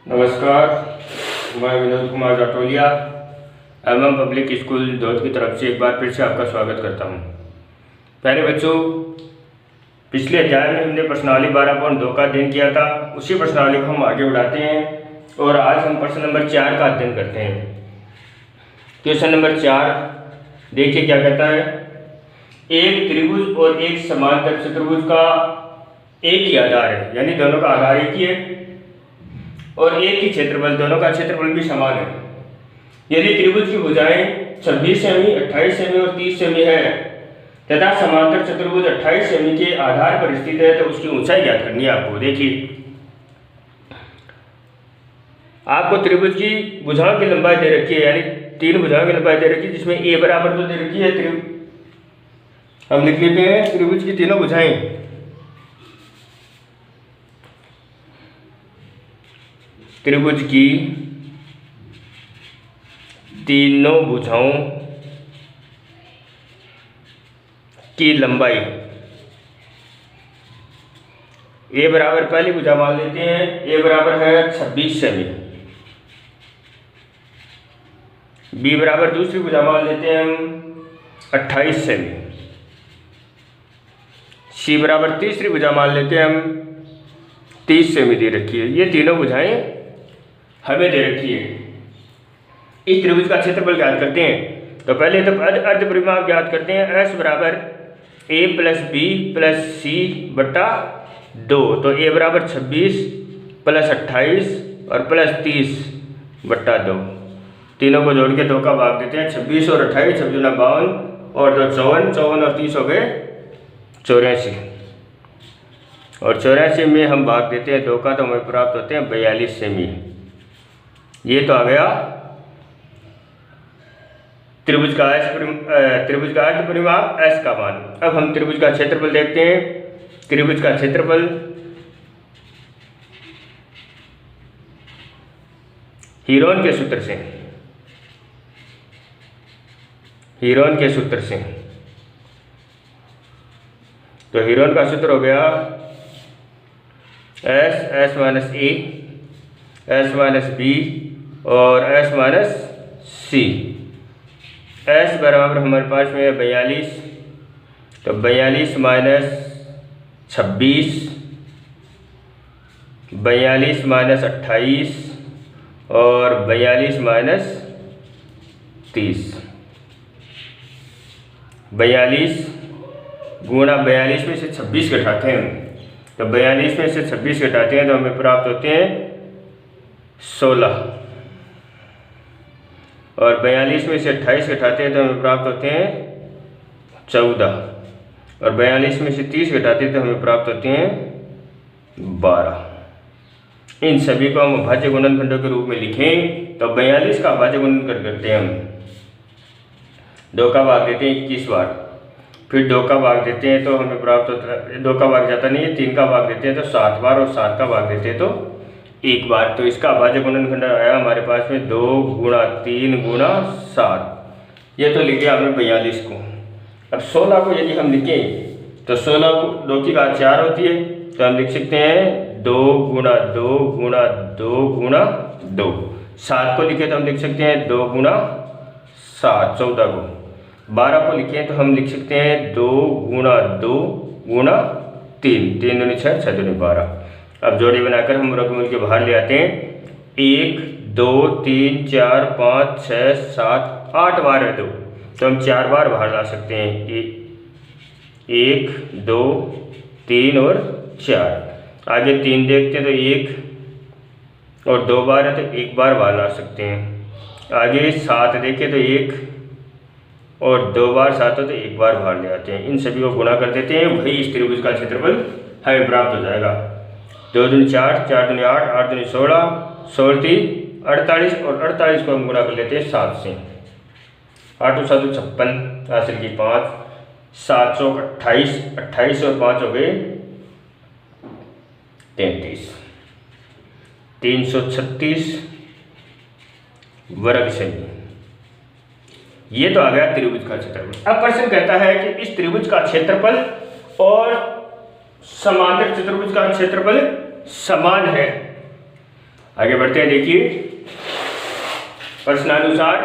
नमस्कार, मैं Vinod Kumar Jatolia public school Dawood की तरफ से एक बार फिर से आपका स्वागत करता हूं। पहले बच्चों, पिछले अध्याय में हमने प्रश्नावली 12.2 का अध्ययन किया था। उसी प्रश्नावली को हम आगे बढ़ाते हैं और आज हम प्रश्न नंबर 4 का अध्ययन करते हैं। क्वेश्चन नंबर 4 देखिए क्या कहता है। एक त्रिभुज और एक समांतर चतुर्भुज का एक ही आधार है, यानी दोनों का आधार एक ही है और एक ही क्षेत्रफल, दोनों का क्षेत्रफल भी समान है। यदि त्रिभुज की भुजाएं 26 सेमी, 28 सेमी और 30 सेमी है तथा समांतर चतुर्भुज 28 सेमी के आधार पर स्थित है तो उसकी ऊंचाई ज्ञात करनी है आपको। देखिए, आपको त्रिभुज की भुजाओं की लंबाई दे रखी है, यानी 3 भुजाओं की लंबाई दे रखी है, जिसमें ए बराबर तो दे रखी है। हम लिख लेते हैं त्रिभुज की तीनों भुजाएं। त्रिभुज की तीनों भुजाओं की लंबाई ए बराबर, पहली भुजा मान लेते हैं ए बराबर है 26 सेमी। बी बराबर दूसरी भुजा मान लेते हैं हम 28 सेमी। सी बराबर तीसरी भुजा मान लेते हैं हम 30 सेमी दे रखी है। ये तीनों भुजाएं हमें दे रखी है। इस त्रिभुज का क्षेत्रफल ज्ञात करते हैं। तो पहले तो अर्ध परिमाप ज्ञात करते हैं। एस बराबर ए प्लस बी प्लस सी बटा 2। तो ए बराबर 26 प्लस 28 और प्लस 30 बटा 2। तीनों को जोड़ के 2 का भाग देते हैं। 26 और 28, 26 दूना 52 और 2 54, 54 और 30 हो गए 84। और 84 में हम भाग देते हैं 2 का, तो हमें प्राप्त होते हैं 42 सेमी। ये तो आ गया त्रिभुज का अर्ध परिमाप एस का मान। अब हम त्रिभुज का क्षेत्रफल देखते हैं। त्रिभुज का क्षेत्रफल हीरोन के सूत्र से, तो हीरोन का सूत्र हो गया एस माइनस ए, एस माइनस बी और एस माइनस सी। एस बराबर हमारे पास में है 42, तो 42 माइनस 26, 42 माइनस 28 और 42 माइनस 30। 42 गुणा 42 में से 26 घटाते हैं हम, तो 42 में से 26 घटाते हैं तो हमें प्राप्त होते हैं 16। और 42 में से 28 घटाते हैं तो हमें प्राप्त होते हैं 14। और 42 में से 30 घटाते हैं तो हमें प्राप्त होते हैं 12। इन सभी को हम अभाज्य गुणनखंडों के रूप में लिखें तो 42 का अभाज्य गुणनखंड करते हैं हम। 2 का भाग देते हैं 21 बार, फिर 2 का भाग देते हैं तो हमें प्राप्त होता है, 2 का भाग जाता नहीं है, 3 का भाग देते हैं तो 7 बार और 7 का भाग देते हैं तो 1 बार। तो इसका अभाज्य गुणनखंड आया हमारे पास में 2 गुणा 3 गुणा 7। ये तो लिखे हमने 42 को। अब 16 को यदि हम लिखें तो 16 को 2 की घात 4 होती है, तो हम लिख सकते हैं 2 गुणा 2 गुणा 2 गुणा 2। 7 को लिखे तो हम लिख सकते हैं 2 गुणा 7, 14 को। 12 को लिखें तो हम लिख सकते हैं 2 गुणा 2 गुणा 3, 3 दूनी 6, 6 दूनी 12। अब जोड़ी बनाकर हम वर्गमूल के बाहर ले आते हैं। 1 2 3 4 5 6 7 8 बार है तो हम 4 बार बाहर ला सकते हैं। 1 2 3 और 4। आगे 3 देखते हैं तो 1 और 2 बार है तो 1 बार बाहर ला सकते हैं। आगे 7 देखें तो 1 और 2 बार 7 हो तो 1 बार बाहर ले आते हैं। इन सभी को गुणा कर देते हैं, वही इस त्रिभुज का क्षेत्रफल हमें प्राप्त हो जाएगा। 2 दूनी 4, 4 दूनी 8, 8 दूनी 16, 16 3 48 और 48 को हम गुणा कर लेते हैं 7 से। 8 7 56, हासिल की 5, 728, 28 और 5 हो गए 33, 336 वर्ग सेमी। ये तो आ गया त्रिभुज का क्षेत्रफल। अब प्रश्न कहता है कि इस त्रिभुज का क्षेत्रफल और समांतर चतुर्भुज का क्षेत्रफल समान है। आगे बढ़ते हैं, देखिए प्रश्नानुसार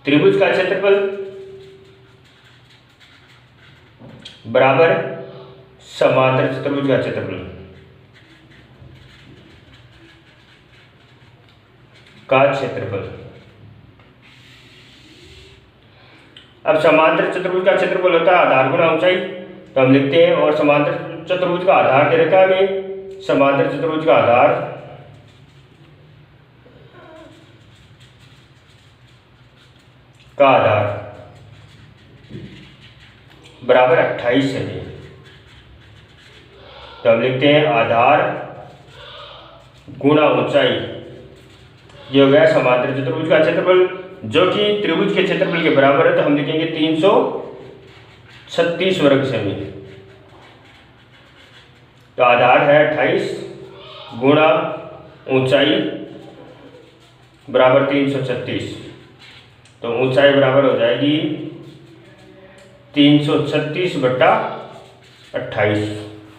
त्रिभुज का क्षेत्रफल बराबर समांतर चतुर्भुज का क्षेत्रफल का क्षेत्रफल। अब समांतर चतुर्भुज का क्षेत्रफल होता है आधार गुणा ऊंचाई, तो हम लिखते हैं, और समांतर चतुर्भुज का आधार दे रखा है हमें, समांतर चतुर्भुज का आधार बराबर 28 है। तो हम लिखते हैं आधार गुणा ऊंचाई, ये हो गया समांतर चतुर्भुज का क्षेत्रफल, जो कि त्रिभुज के क्षेत्रफल के बराबर है। तो हम लिखेंगे 336 वर्ग सेमी। तो आधार है 28 गुणा ऊंचाई बराबर 336, तो ऊंचाई बराबर हो जाएगी 336 बटा 28।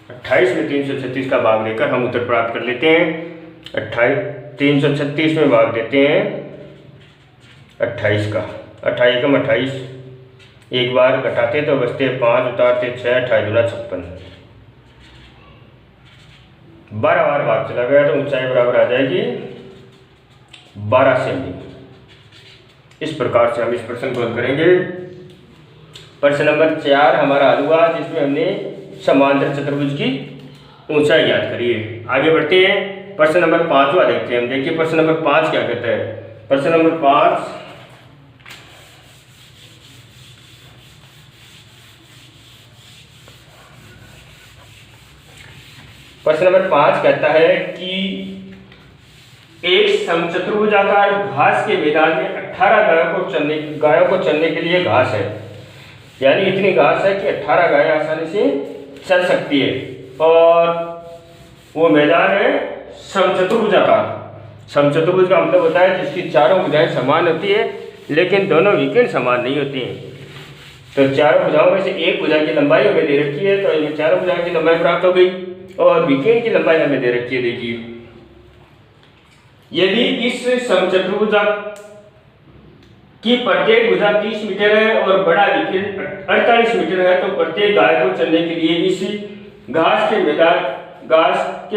28 में 336 का भाग देकर हम उत्तर प्राप्त कर लेते हैं। 336 में भाग देते हैं 28 का, 28 एकम 28, एक बार घटाते तो बचते 5, उतारते 6, 28 दूना 56, 12 बार भाग चला गया, तो ऊंचाई बराबर आ जाएगी 12 सेमी। इस प्रकार से हम इस प्रश्न को हल करेंगे। प्रश्न नंबर 4 हमारा हल हुआ, जिसमें हमने समांतर चतुर्भुज की ऊंचाई याद करी है। आगे बढ़ते हैं, प्रश्न नंबर 5वां देखते हैं हम। देखिए प्रश्न नंबर 5 क्या कहता है। प्रश्न नंबर 5 कहता है कि एक समचतुर्भुजाकार घास के मैदान में 18 गायों को चलने के लिए घास है, यानी इतनी घास है कि 18 गायें आसानी से चल सकती है, और वो मैदान है समचतुर्भुजाकार। समचतुर्भुज का मतलब होता है जिसकी चारों भुजाएं समान होती है, लेकिन दोनों विकेंड समान नहीं होती हैं। तो चारों भुजाओं में से एक भुजा की लंबाई हमें दे रखी है, तो इनमें चारों भुजाओं की लंबाई प्राप्त हो गई, और विकेंड की लंबाई हमें दे रखी है। देखिए यदि इस समचतुर्भुज की प्रत्येक भुजा 30 मीटर है और बड़ा विकेंड 48 मीटर है, तो प्रत्येक गाय को चलने के लिए इस घास के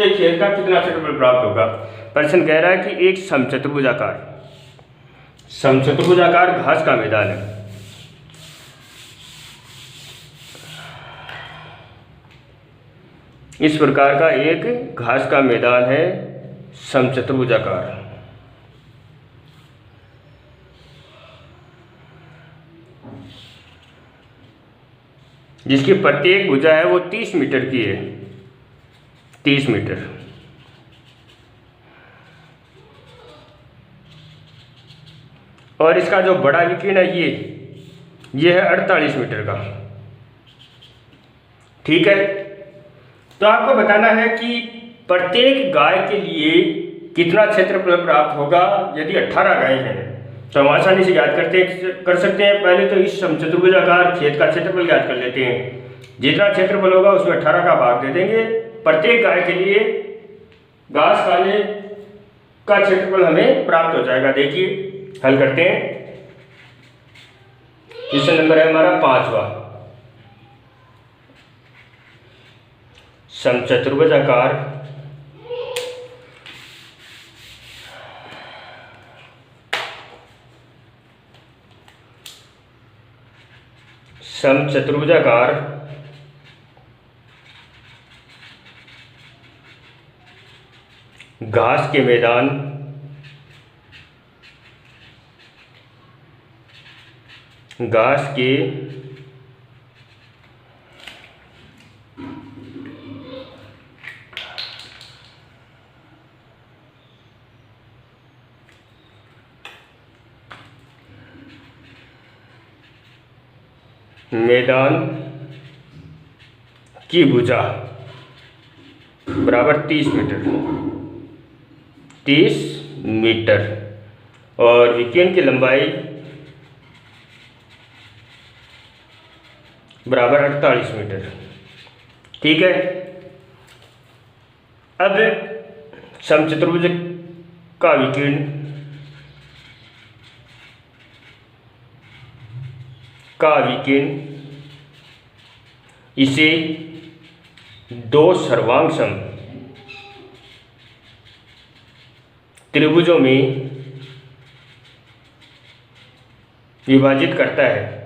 खेत का कितना क्षेत्रफल प्राप्त होगा। प्रश्न कह रहा है कि एक समचतुर्भुजाकार घास का मैदान है। इस प्रकार का एक घास का मैदान है समचतुर्भुजाकार, जिसकी प्रत्येक भुजा है वो 30 मीटर की है, 30 मीटर। और इसका जो बड़ा विकीर्ण है ये है 48 मीटर का। ठीक है, तो आपको बताना है कि प्रत्येक गाय के लिए कितना क्षेत्रफल प्राप्त होगा। यदि 18 गायें हैं तो हम आसानी से याद कर सकते हैं। पहले तो इस समचतुर्भुजाकार खेत का क्षेत्रफल याद कर लेते हैं। जितना क्षेत्रफल होगा उसमें 18 का भाग दे देंगे। प्रत्येक गाय के लिए घास खाने का क्षेत्रफल हमें प्राप्त हो जाएगा। देखिए हल करते हैं। क्वेश्चन नंबर है हमारा 5वां। समचतुर्भुजाकार घास के मैदान की भुजा बराबर 30 मीटर और विकीर्ण की लंबाई बराबर 48 मीटर। ठीक है। अब समचतुर्भुज का विकीर्ण इसे दो सर्वांग त्रिभुजों में विभाजित करता है।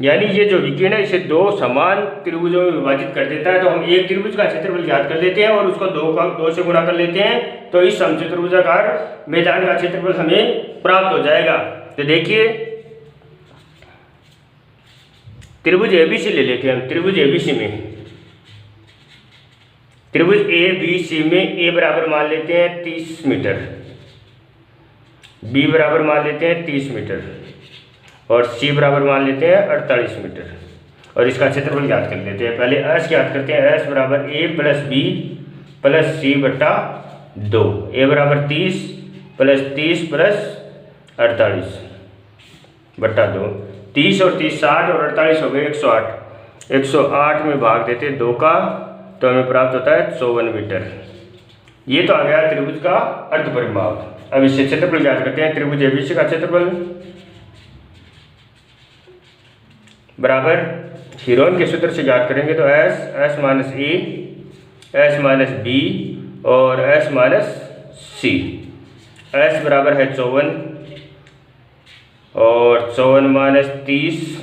यानी ये जो विकीर्ण है इसे दो समान त्रिभुजों में विभाजित कर देता है। तो हम एक त्रिभुज का क्षेत्रफल ज्ञात कर लेते हैं और उसको दो से गुणा कर लेते हैं, तो इस समचतुर्भुजाकार मैदान का क्षेत्रफल हमें प्राप्त हो जाएगा। तो देखिए त्रिभुज एबीसी ले लेते हैं हम। त्रिभुज एबीसी में ए बराबर मान लेते हैं 30 मीटर, बी बराबर मान लेते हैं 30 मीटर और सी बराबर मान लेते हैं 48 मीटर और इसका क्षेत्रफल ज्ञात कर लेते हैं। पहले एस ज्ञात करते हैं। एस बराबर ए प्लस बी प्लस सी बटा 2। ए बराबर 30 प्लस 30 प्लस 48 बटा 2। 30 और 30 60 और 48 हो गए 108। 108 में भाग देते 2 का तो हमें प्राप्त होता है 54 मीटर। ये तो आ गया त्रिभुज का अर्ध परिमाप। अब इससे क्षेत्रफल ज्ञात करते हैं। त्रिभुज एबीसी का क्षेत्रफल बराबर हीरोन के सूत्र से ज्ञात करेंगे तो एस माइनस ए, एस माइनस बी और एस माइनस सी। एस बराबर है 54 और 54 माइनस 30,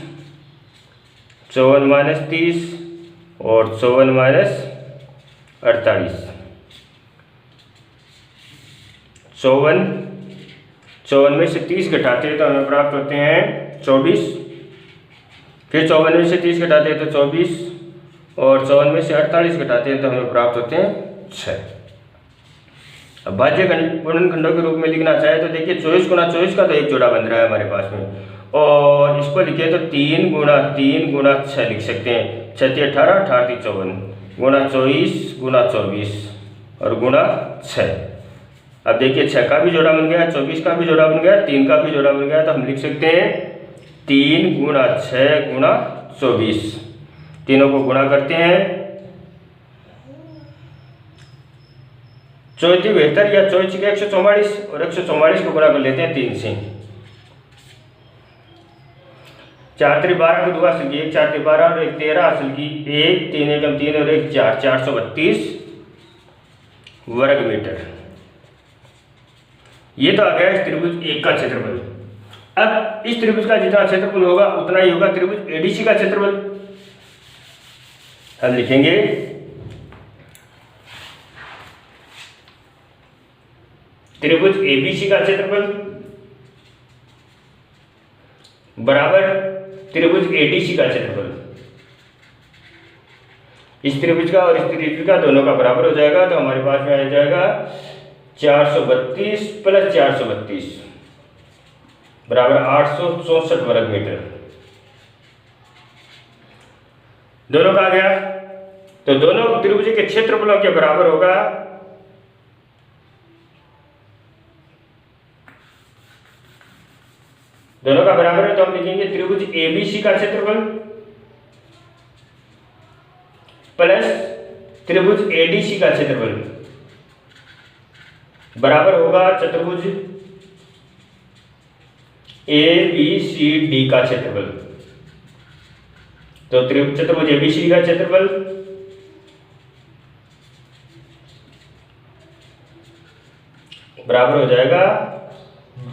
54 माइनस 30 और 54 माइनस 48। 54 में से 30 घटाते हैं तो हमें प्राप्त होते हैं 24। फिर 54 में से 30 घटाते हैं तो 24 और 54 में से 48 घटाते हैं तो हमें प्राप्त होते हैं 6। अब भाज्य गुणनखंडों के रूप में लिखना चाहे तो देखिए 24 गुणा 24 का तो एक जोड़ा बन रहा है हमारे पास में और इसको लिखे तो 3 गुणा 3 गुणा 6 लिख सकते हैं। 6 × 18, 18 × 54 गुणा 24 गुणा 24 और गुणा 6। अब देखिए 6 का भी जोड़ा बन गया, 24 का भी जोड़ा बन गया, 3 का भी जोड़ा बन गया। तो हम लिख सकते हैं 3 गुणा 6 गुणा 24। तीनों को गुणा करते हैं 74 या 24 के 144 और 144 को गुणा कर लेते हैं 3 से। 4 × 12 को 2 हासिल की, 1 4 × 12 और 1 13 हासिल की, 1 3 × 3 और 1 4, 432 वर्ग मीटर। ये तो आ गया इस त्रिभुज एक का क्षेत्रफल। अब इस त्रिभुज का जितना क्षेत्रफल होगा उतना ही होगा त्रिभुज एडीसी का क्षेत्रफल। हम लिखेंगे त्रिभुज एबीसी का क्षेत्रफल बराबर त्रिभुज एडीसी का क्षेत्रफल। इस त्रिभुज का और इस त्रिभुज का दोनों का बराबर हो जाएगा तो हमारे पास में आ जाएगा 432 प्लस 432 बराबर 864 वर्ग मीटर। दोनों का आ गया तो दोनों त्रिभुज के क्षेत्रफलों के बराबर होगा दोनों का बराबर है तो हम लिखेंगे त्रिभुज एबीसी का क्षेत्रफल प्लस त्रिभुज एडीसी का क्षेत्रफल बराबर होगा चतुर्भुज एबीसीडी का क्षेत्रफल। तो चतुर्भुज एबीसी का क्षेत्रफल बराबर हो जाएगा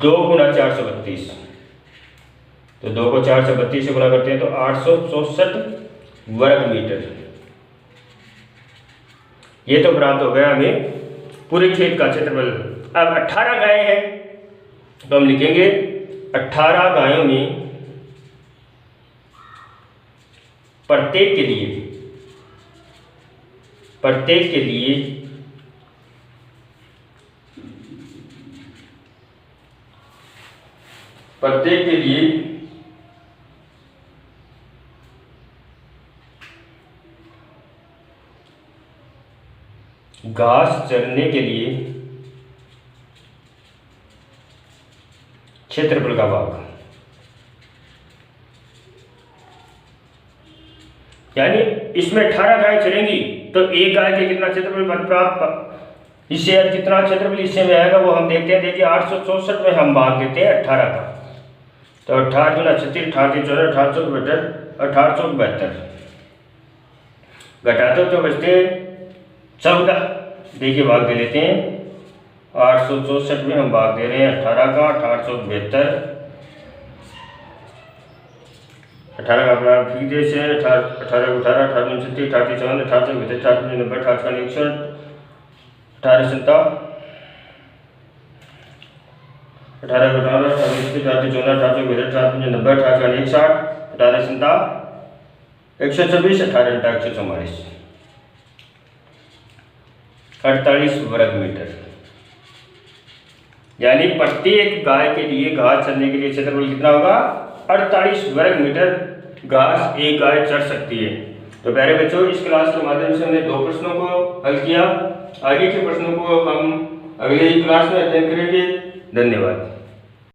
2 गुणा 432। तो 2 को 432 से गुणा करते हैं तो 864 वर्ग मीटर। ये तो प्राप्त हो गया हमें पूरे खेत का क्षेत्रफल। अब 18 गायें हैं तो हम लिखेंगे 18 गायों में प्रत्येक के लिए घास चरने के लिए क्षेत्रफल का भाग यानी इसमें 18 गाय चलेंगी तो एक गाय के कितना क्षेत्रफल प्राप्त, इससे कितना क्षेत्रफल इससे में आएगा वो हम देखते हैं। देखिए 864 में हम भाग देते हैं 18 का, तो 18 गुना 36, 18 के 14, 1872, 1872 घटा दो तो बचते 14। देखिए भाग दे लेते हैं, 864 में हम भाग दे रहे हैं 18 का, 1872, 18 का अपना ठीक जैसे 18 को 18, 18 29, 18 54, 18 90, 18 61, 18 17, 18 को 18, 18 14, 18 90, 18 61, 18 17, 124, 18 144, 48 वर्ग मीटर। यानी प्रत्येक गाय के लिए घास चरने के लिए क्षेत्रफल कितना होगा, 48 वर्ग मीटर घास एक गाय चर सकती है। तो प्यारे बच्चों, इस क्लास के माध्यम से हमने 2 प्रश्नों को हल किया। आगे के प्रश्नों को हम अगले ही क्लास में अध्ययन करेंगे। धन्यवाद।